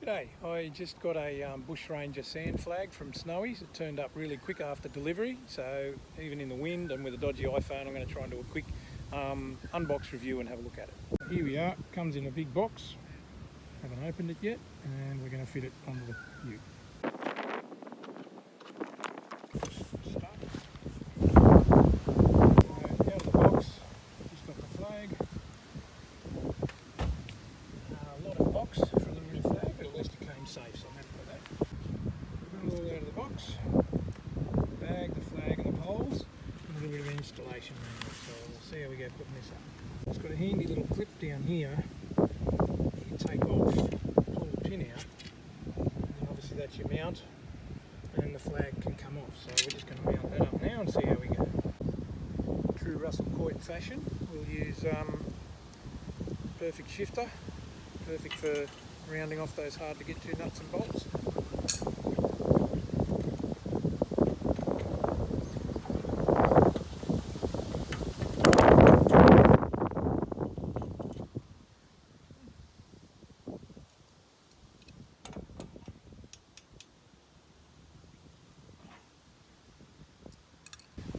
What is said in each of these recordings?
G'day, I just got a Bushranger Sand Flag from Snowy's. It turned up really quick after delivery, so even in the wind and with a dodgy iPhone I'm going to try and do a quick unbox review and have a look at it. Here we are, comes in a big box. Haven't opened it yet and we're going to fit it onto the ute. Out of the box, just got the flag. A lot of box for a little bit of flag, but at least it came safe, so I'm happy with that. Put it all out of the box, the bag, the flag and the poles, and a little bit of installation manual, so we'll see how we go putting this up. It's got a handy little clip down here. You can take off, pull the pin out, and obviously that's your mount, and the flag can come off, so we're just going to mount that up now and see how we go. True Russell Coit fashion, we'll use perfect shifter, perfect for rounding off those hard to get to nuts and bolts.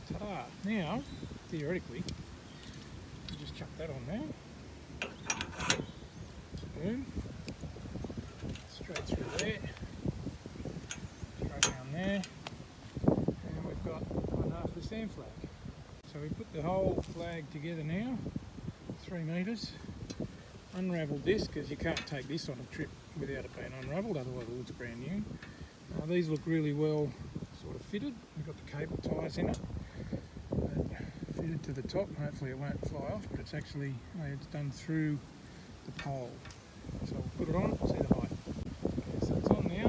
Ta-da! Now, theoretically, you just chuck that on there. Boom. Straight through there. Straight down there. And we've got one half of the sand flag. So we put the whole flag together now, 3 metres. Unravelled this, because you can't take this on a trip without it being unravelled, otherwise it looks brand new. These look really well sort of fitted. We've got the cable ties in it. Fitted to the top, hopefully it won't fly off, but it's actually it's done through the pole. So we'll put it on, see the height. Okay, so it's on now.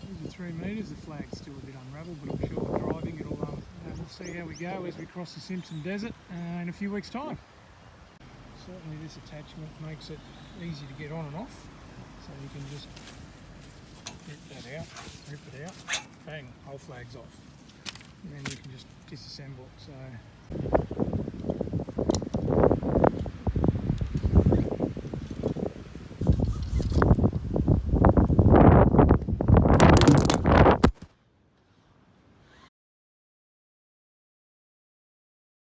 These are 3 metres, the flag's still a bit unravelled, but I'm sure driving it'll we'll see how we go as we cross the Simpson Desert in a few weeks' time. Certainly this attachment makes it easy to get on and off, so you can just get that out, rip it out, bang, whole flag's off. And then you can just disassemble it. So